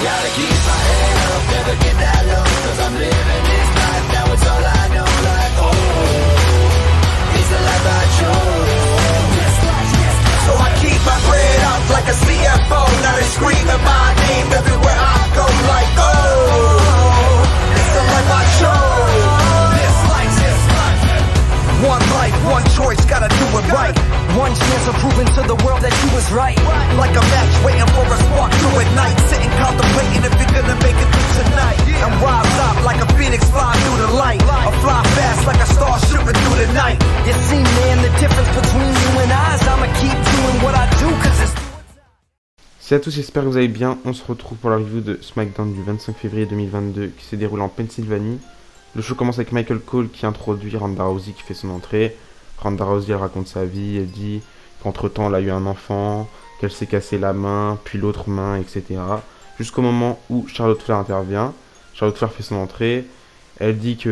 Gotta keep my head up, never get that low, cause I'm living this life, now it's all I know. Like, oh, it's the life I chose. So I keep my bread up like a CFO. Now they screaming my name everywhere I go. Like, oh, it's the life I chose. This life. One life, one choice, gotta do it right. One chance of proving to the world that you was right. Like a match waiting for a spark to ignite. Sitting contemplating if you're gonna make it through tonight. And rise up like a phoenix flying through the light. Or fly fast like a star shooting through the night. You see, man, the difference between you and I is I'ma keep doing what I do cause it's... Salut à tous, j'espère que vous allez bien. On se retrouve pour la review de SmackDown du 25 février 2022 qui s'est déroulé en Pennsylvanie. Le show commence avec Michael Cole qui introduit Ronda Rousey qui fait son entrée. Ronda Rousey, elle raconte sa vie, elle dit qu'entre temps elle a eu un enfant, qu'elle s'est cassé la main, puis l'autre main, etc. Jusqu'au moment où Charlotte Flair intervient. Charlotte Flair fait son entrée. Elle dit qu'à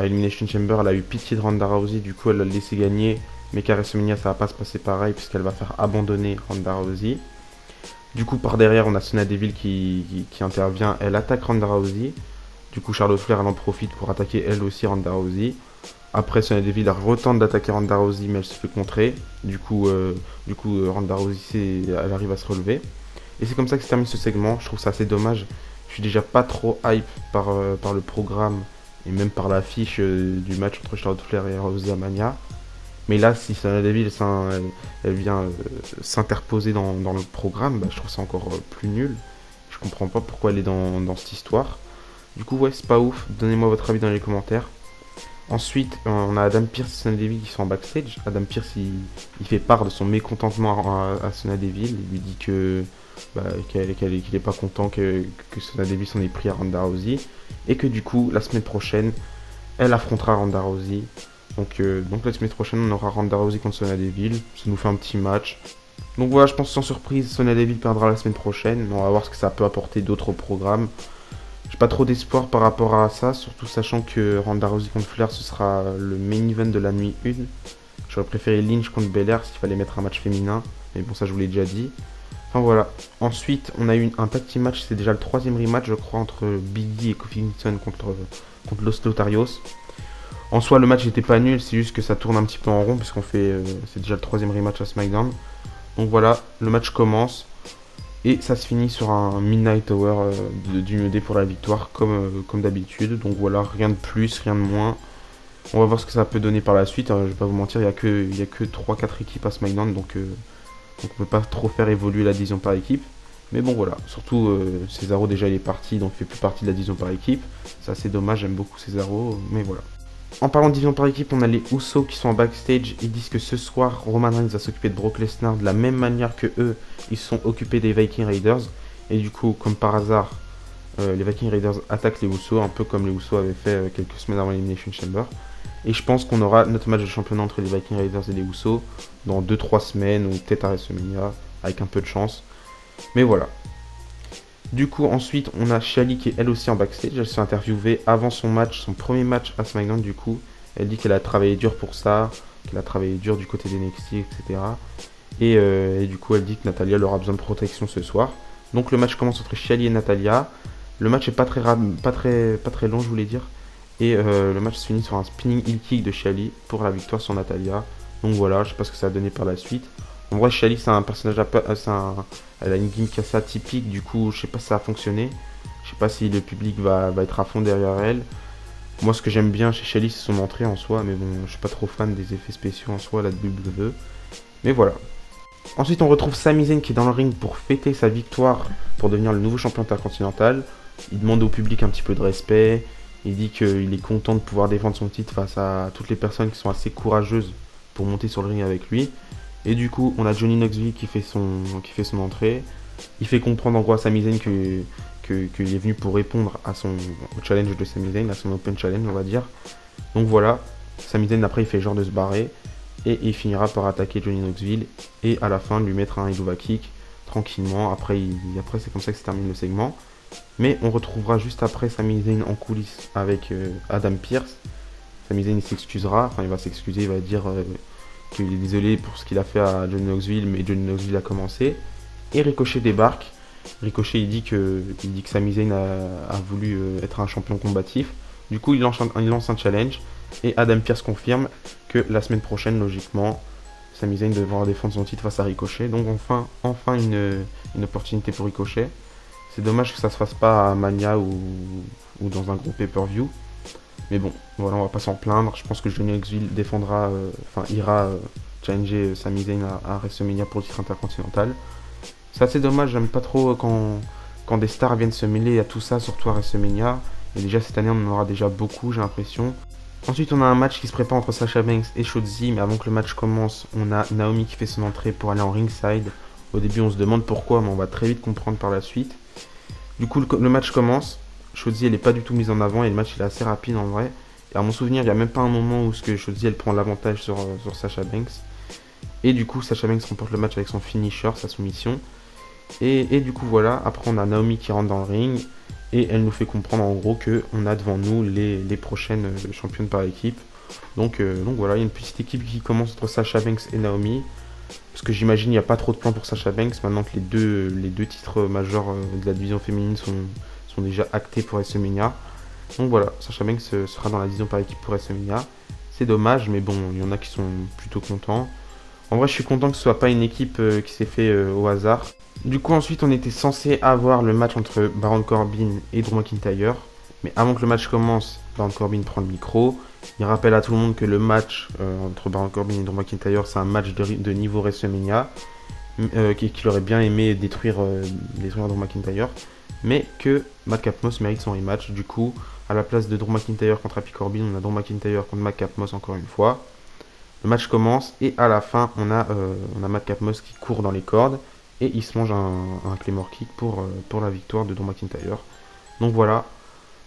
Elimination Chamber, elle a eu pitié de Ronda Rousey, du coup elle l'a laissé gagner. Mais qu'à WrestleMania, ça va pas se passer pareil puisqu'elle va faire abandonner Ronda Rousey. Du coup, par derrière, on a Sonya Deville qui intervient. Elle attaque Ronda Rousey. Du coup, Charlotte Flair, elle en profite pour attaquer elle aussi Ronda Rousey. Après, Sonya Deville retente d'attaquer Ronda Rousey, mais elle se fait contrer. Du coup, Ronda Rousey, elle arrive à se relever. Et c'est comme ça que se termine ce segment. Je trouve ça assez dommage. Je suis déjà pas trop hype par le programme et même par l'affiche du match entre Charlotte Flair et Rousey à Mania. Mais là, si Sonya Deville elle vient s'interposer dans le programme, bah, je trouve ça encore plus nul. Je comprends pas pourquoi elle est dans cette histoire. Du coup, ouais, c'est pas ouf. Donnez-moi votre avis dans les commentaires. Ensuite, on a Adam Pearce et Sonya Deville qui sont en backstage. Adam Pearce, il fait part de son mécontentement à Sonya Deville. Il lui dit qu'il est pas content que Sonya Deville s'en ait pris à Ronda Rousey. Et que du coup, la semaine prochaine, elle affrontera Ronda Rousey. Donc la semaine prochaine, on aura Ronda Rousey contre Sonya Deville. Ça nous fait un petit match. Donc voilà, je pense sans surprise, Sonya Deville perdra la semaine prochaine. On va voir ce que ça peut apporter d'autres programmes. J'ai pas trop d'espoir par rapport à ça, surtout sachant que Ronda Rousey contre Flair, ce sera le main event de la nuit 1. J'aurais préféré Lynch contre Belair s'il fallait mettre un match féminin. Mais bon, ça je vous l'ai déjà dit. Enfin voilà. Ensuite, on a eu un tag team match. C'est déjà le troisième rematch, je crois, entre Big E et Kofi Kingston contre Los Lotharios. En soi, le match n'était pas nul, c'est juste que ça tourne un petit peu en rond, puisqu'on fait. C'est déjà le troisième rematch à SmackDown. Donc voilà, le match commence. Et ça se finit sur un Midnight Hour du New Day pour la victoire, comme d'habitude. Donc voilà, rien de plus, rien de moins. On va voir ce que ça peut donner par la suite. Je vais pas vous mentir, il n'y a que 3-4 équipes à SmackDown, donc on peut pas trop faire évoluer la division par équipe. Mais bon voilà, surtout Cesaro déjà il est parti, donc il fait plus partie de la division par équipe. C'est assez dommage, j'aime beaucoup Cesaro, mais voilà. En parlant de division par équipe, on a les Usos qui sont en backstage. Ils disent que ce soir, Roman Reigns va s'occuper de Brock Lesnar de la même manière que eux, ils se sont occupés des Viking Raiders. Et du coup, comme par hasard, les Viking Raiders attaquent les Usos, un peu comme les Usos avaient fait quelques semaines avant l'Elimination Chamber. Et je pense qu'on aura notre match de championnat entre les Viking Raiders et les Usos dans 2-3 semaines, ou peut-être à WrestleMania, avec un peu de chance. Mais voilà. Du coup, ensuite, on a Shali qui est elle aussi en backstage. Elle s'est interviewée avant son match, son premier match à SmackDown. Du coup, elle dit qu'elle a travaillé dur pour ça, qu'elle a travaillé dur du côté des NXT, etc. Et du coup, elle dit que Natalya aura besoin de protection ce soir. Donc, le match commence entre Shali et Natalya. Le match est pas très long, je voulais dire. Et le match se finit sur un spinning heel kick de Shali pour la victoire sur Natalya. Donc voilà, je sais pas ce que ça a donné par la suite. En vrai, Shali, c'est un personnage elle a une gimmick assez atypique, du coup, je sais pas si ça a fonctionné. Je sais pas si le public va être à fond derrière elle. Moi, ce que j'aime bien chez Shali, c'est son entrée en soi, mais bon, je suis pas trop fan des effets spéciaux en soi, la WWE. Mais voilà. Ensuite, on retrouve Sami Zayn qui est dans le ring pour fêter sa victoire pour devenir le nouveau champion intercontinental. Il demande au public un petit peu de respect. Il dit qu'il est content de pouvoir défendre son titre face à toutes les personnes qui sont assez courageuses pour monter sur le ring avec lui. Et du coup, on a Johnny Knoxville qui fait son entrée. Il fait comprendre en gros à Sami Zayn qu'il est venu pour répondre au challenge de Sami Zayn, à son Open Challenge, on va dire. Donc voilà, Sami Zayn après il fait genre de se barrer. Et il finira par attaquer Johnny Knoxville. Et à la fin, lui mettre un Helluva Kick tranquillement. Après c'est comme ça que se termine le segment. Mais on retrouvera juste après Sami Zayn en coulisses avec Adam Pearce. Sami Zayn il s'excusera, enfin il va s'excuser, il va dire qu'il est désolé pour ce qu'il a fait à Johnny Knoxville, mais Johnny Knoxville a commencé. Et Ricochet débarque. Ricochet il dit que Sami Zayn a voulu être un champion combatif. Du coup il lance un challenge et Adam Pearce confirme que la semaine prochaine logiquement Sami Zayn devra défendre son titre face à Ricochet. Donc enfin une opportunité pour Ricochet. C'est dommage que ça se fasse pas à Mania ou dans un gros pay-per-view. Mais bon, voilà, on va pas s'en plaindre. Je pense que Johnny Knoxville ira challenger Sami Zayn à WrestleMania pour le titre intercontinental. C'est assez dommage, j'aime pas trop quand des stars viennent se mêler à tout ça, surtout à WrestleMania. Et déjà cette année on en aura déjà beaucoup, j'ai l'impression. Ensuite on a un match qui se prépare entre Sasha Banks et Shotzi, mais avant que le match commence, on a Naomi qui fait son entrée pour aller en ringside. Au début on se demande pourquoi, mais on va très vite comprendre par la suite. Du coup le match commence, Shotzi elle est pas du tout mise en avant et le match il est assez rapide en vrai. Et à mon souvenir il n'y a même pas un moment où Shotzi elle prend l'avantage sur Sasha Banks. Et du coup Sasha Banks remporte le match avec son finisher, sa soumission. Et du coup voilà, après on a Naomi qui rentre dans le ring et elle nous fait comprendre en gros qu'on a devant nous les prochaines championnes par équipe. Donc voilà, il y a une petite équipe qui commence entre Sasha Banks et Naomi. Parce que j'imagine qu'il n'y a pas trop de plans pour Sasha Banks maintenant que les deux titres majeurs de la division féminine sont déjà actés pour WrestleMania. Donc voilà, Sasha Banks sera dans la division par équipe pour WrestleMania. C'est dommage, mais bon, il y en a qui sont plutôt contents. En vrai, je suis content que ce soit pas une équipe qui s'est fait au hasard. Du coup, ensuite, on était censé avoir le match entre Baron Corbin et Drew McIntyre. Mais avant que le match commence, Baron Corbin prend le micro. Il rappelle à tout le monde que le match entre Baron Corbin et Drew McIntyre, c'est un match de niveau WrestleMania. Qu'il aurait bien aimé détruire Drew McIntyre. Mais que Madcap Moss mérite son rematch. Du coup, à la place de Drew McIntyre contre Happy Corbin, on a Drew McIntyre contre Madcap Moss encore une fois. Le match commence et à la fin, on a Madcap Moss qui court dans les cordes. Et il se mange un Claymore Kick pour la victoire de Drew McIntyre. Donc voilà,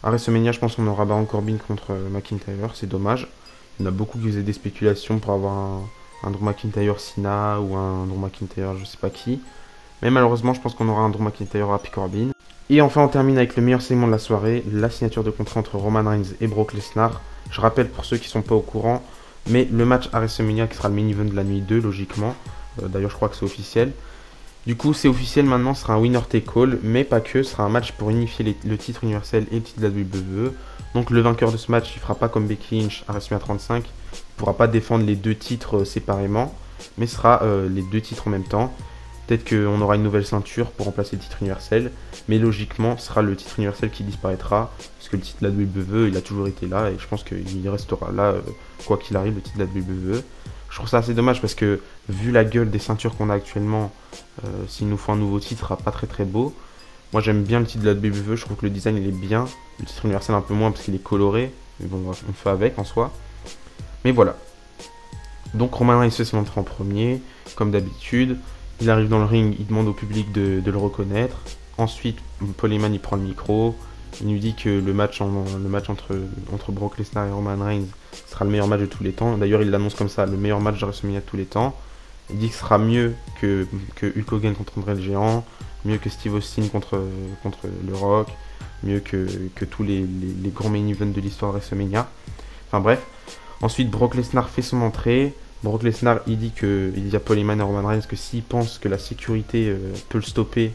à WrestleMania, je pense qu'on aura Baron Corbin contre McIntyre, c'est dommage. Il y en a beaucoup qui faisaient des spéculations pour avoir un Drew McIntyre Cena ou un Drew McIntyre je sais pas qui. Mais malheureusement, je pense qu'on aura un Drew McIntyre Happy Corbin. Et enfin, on termine avec le meilleur segment de la soirée, la signature de contrat entre Roman Reigns et Brock Lesnar. Je rappelle pour ceux qui ne sont pas au courant, mais le match à WrestleMania qui sera le main event de la nuit 2, logiquement. D'ailleurs, je crois que c'est officiel. Du coup, c'est officiel maintenant, ce sera un winner take all, mais pas que, ce sera un match pour unifier le titre universel et le titre de la WWE. Donc le vainqueur de ce match, il fera pas comme Becky Lynch à WrestleMania 35, il pourra pas défendre les deux titres séparément, mais ce sera les deux titres en même temps. Peut-être qu'on aura une nouvelle ceinture pour remplacer le titre universel, mais logiquement, ce sera le titre universel qui disparaîtra, parce que le titre de la WWE, il a toujours été là, et je pense qu'il restera là, quoi qu'il arrive, le titre de la WWE. Je trouve ça assez dommage parce que, vu la gueule des ceintures qu'on a actuellement, s'il nous faut un nouveau titre, ce sera pas très très beau. Moi j'aime bien le titre de la WWE, je trouve que le design il est bien. Le titre universel un peu moins parce qu'il est coloré, mais bon, on fait avec en soi. Mais voilà. Donc Roman Reigns fait son entrée en premier, comme d'habitude. Il arrive dans le ring, il demande au public de le reconnaître. Ensuite, Paul Heyman il prend le micro. Il nous dit que le match entre Brock Lesnar et Roman Reigns sera le meilleur match de tous les temps. D'ailleurs, il l'annonce comme ça, le meilleur match de WrestleMania de tous les temps. Il dit que ce sera mieux que Hulk Hogan contre André le Géant, mieux que Steve Austin contre le Rock, mieux que tous les grands main events de l'histoire de WrestleMania. Enfin bref. Ensuite, Brock Lesnar fait son entrée. Brock Lesnar, il dit à Paul Heyman et Roman Reigns que s'il pense que la sécurité peut le stopper,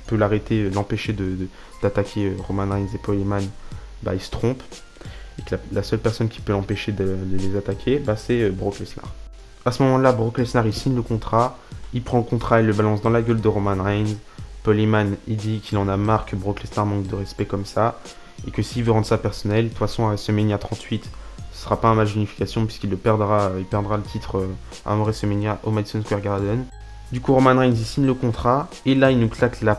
peut l'arrêter, l'empêcher d'attaquer Roman Reigns et Paul Heyman, bah, il se trompe. Et que la seule personne qui peut l'empêcher de les attaquer, bah, c'est Brock Lesnar. À ce moment-là, Brock Lesnar, il signe le contrat. Il prend le contrat et le balance dans la gueule de Roman Reigns. Paul Heyman, il dit qu'il en a marre que Brock Lesnar manque de respect comme ça. Et que s'il veut rendre ça personnel, de toute façon, à WrestleMania 38, ce sera pas un match d'unification puisqu'il perdra le titre à WrestleMania au Madison Square Garden. Du coup, Roman Reigns, il signe le contrat. Et là, il nous claque la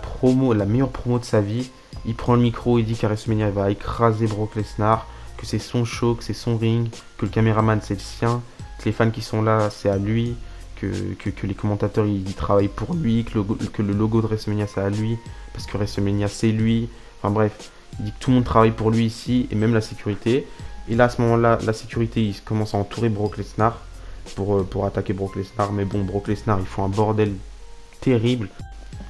meilleure promo de sa vie. Il prend le micro, il dit qu'à WrestleMania, il va écraser Brock Lesnar. Que c'est son show, que c'est son ring. Que le caméraman, c'est le sien. Que les fans qui sont là, c'est à lui. Que les commentateurs, ils travaillent pour lui. Que le logo de WrestleMania, c'est à lui. Parce que WrestleMania, c'est lui. Enfin bref, il dit que tout le monde travaille pour lui ici. Et même la sécurité. Et là, à ce moment-là, la sécurité, il commence à entourer Brock Lesnar pour attaquer Brock Lesnar. Mais bon, Brock Lesnar, il faut un bordel terrible.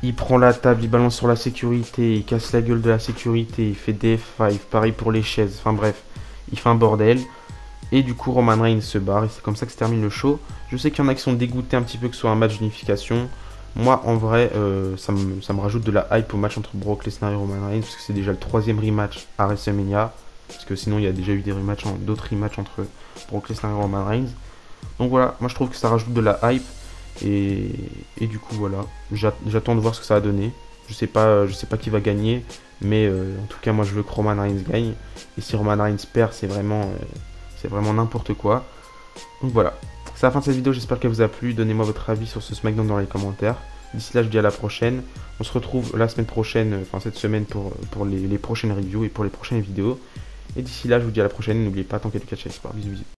Il prend la table, il balance sur la sécurité, il casse la gueule de la sécurité, il fait des F5, pareil pour les chaises. Enfin bref, il fait un bordel. Et du coup, Roman Reigns se barre et c'est comme ça que se termine le show. Je sais qu'il y en a qui sont dégoûtés un petit peu que ce soit un match d'unification. Moi, en vrai, ça me rajoute de la hype au match entre Brock Lesnar et Roman Reigns, parce que c'est déjà le troisième rematch à WrestleMania, parce que sinon il y a déjà eu des rematchs, d'autres rematchs entre Brock Lesnar et Roman Reigns. Donc voilà, moi je trouve que ça rajoute de la hype, et du coup voilà, j'attends de voir ce que ça va donner. Je sais pas qui va gagner, mais en tout cas moi je veux que Roman Reigns gagne, et si Roman Reigns perd, c'est vraiment n'importe quoi. Donc voilà, c'est la fin de cette vidéo, j'espère qu'elle vous a plu. Donnez-moi votre avis sur ce SmackDown dans les commentaires. D'ici là, je dis à la prochaine. On se retrouve la semaine prochaine, enfin cette semaine, pour les prochaines reviews et pour les prochaines vidéos. Et d'ici là, je vous dis à la prochaine. N'oubliez pas, tant qu'à catch, bisous bisous.